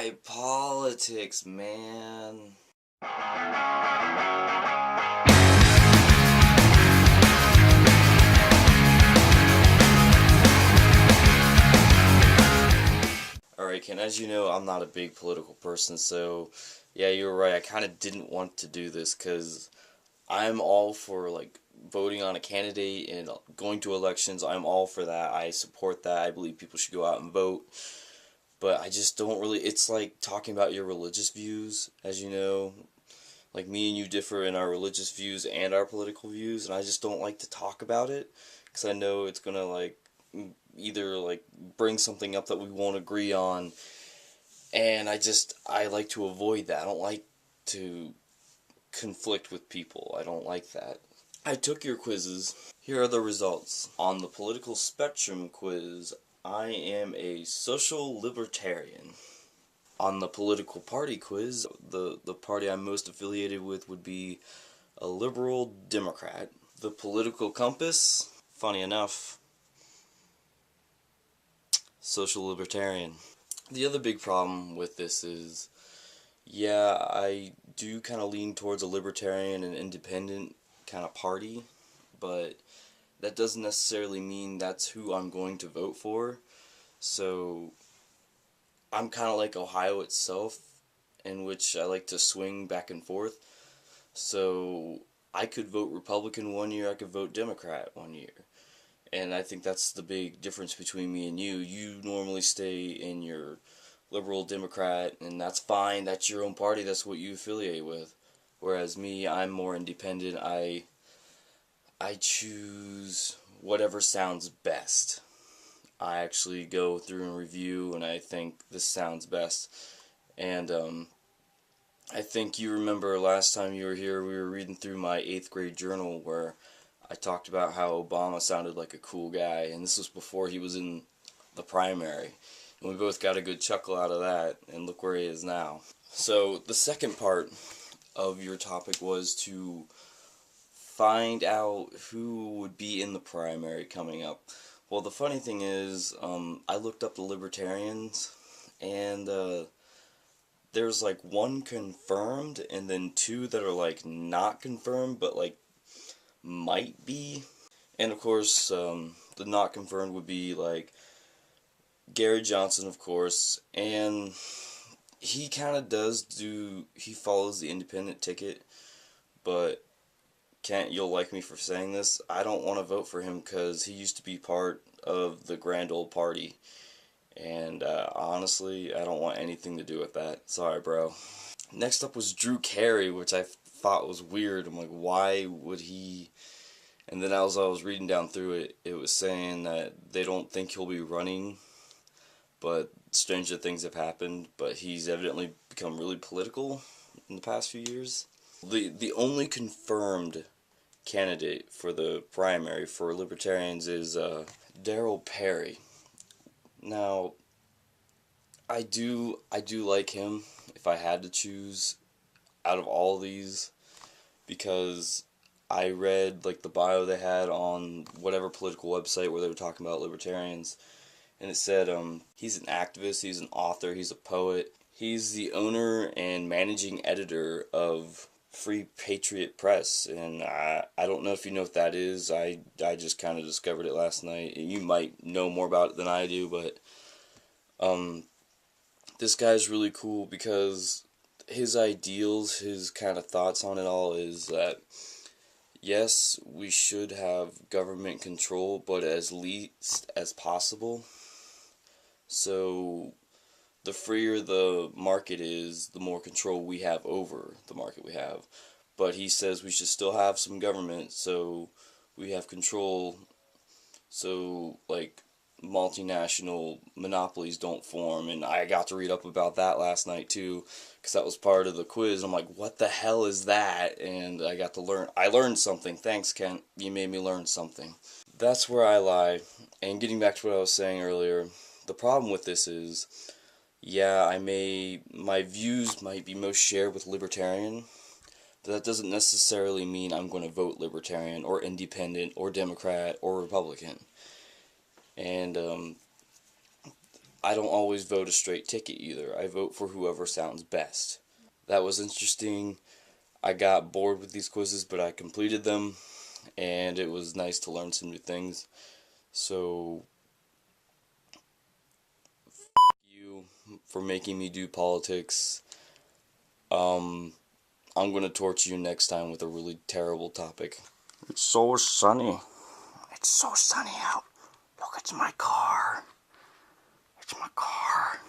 Why politics, man? Alright, Ken, as you know, I'm not a big political person, so yeah, you were right. I kind of didn't want to do this because I'm all for, like, voting on a candidate and going to elections. I'm all for that. I support that. I believe people should go out and vote. But I just don't really, it's like talking about your religious views, as you know. Like, me and you differ in our religious views and our political views, and I just don't like to talk about it because I know it's gonna, like, either, like, bring something up that we won't agree on, and I like to avoid that. I don't like to conflict with people. I don't like that. I took your quizzes. Here are the results. On the political spectrum quiz, I am a social libertarian. On the political party quiz, the party I'm most affiliated with would be a liberal Democrat. The political compass, funny enough, social libertarian. The other big problem with this is, yeah, I do kind of lean towards a libertarian and independent kind of party, but that doesn't necessarily mean that's who I'm going to vote for. So I'm kind of like Ohio itself, in which I like to swing back and forth. So I could vote Republican one year, I could vote Democrat one year. And I think that's the big difference between me and you. You normally stay in your liberal Democrat, and that's fine. That's your own party. That's what you affiliate with. Whereas me, I'm more independent. I choose whatever sounds best. I actually go through and review, and I think this sounds best. And I think you remember last time you were here, we were reading through my 8th grade journal where I talked about how Obama sounded like a cool guy, and this was before he was in the primary. And we both got a good chuckle out of that, and look where he is now. So the second part of your topic was to find out who would be in the primary coming up. Well, the funny thing is, I looked up the Libertarians, and there's like one confirmed, and then two that are like not confirmed, but like might be. And of course, the not confirmed would be like Gary Johnson, of course, and he kind of he follows the independent ticket, but Kent, you'll like me for saying this, I don't want to vote for him because he used to be part of the grand old party, and honestly, I don't want anything to do with that. Sorry, bro. Next up was Drew Carey, which I thought was weird. I'm like, why would he? And then as I was reading down through it, it was saying that they don't think he'll be running, but stranger things have happened. But he's evidently become really political in the past few years. The only confirmed candidate for the primary for Libertarians is Darryl Perry. Now, I do like him if I had to choose out of all these, because I read like the bio they had on whatever political website where they were talking about libertarians, and it said he's an activist, he's an author, he's a poet, he's the owner and managing editor of Free Patriot Press, and I don't know if you know what that is. I just kind of discovered it last night. You might know more about it than I do, but this guy's really cool because his ideals, his kind of thoughts on it all is that yes, we should have government control, but as least as possible. So the freer the market is, the more control we have over the market we have. But he says we should still have some government, so we have control, so like multinational monopolies don't form. And I got to read up about that last night too, because that was part of the quiz. I'm like, what the hell is that? And I learned something. Thanks, Kent, you made me learn something. That's where I lie. And getting back to what I was saying earlier, the problem with this is, yeah, my views might be most shared with Libertarian, but that doesn't necessarily mean I'm going to vote Libertarian or Independent or Democrat or Republican. And I don't always vote a straight ticket either. I vote for whoever sounds best. That was interesting. I got bored with these quizzes, but I completed them, and it was nice to learn some new things. So, you for making me do politics. I'm gonna torture you next time with a really terrible topic. It's so sunny. It's so sunny out. Look, it's my car. It's my car.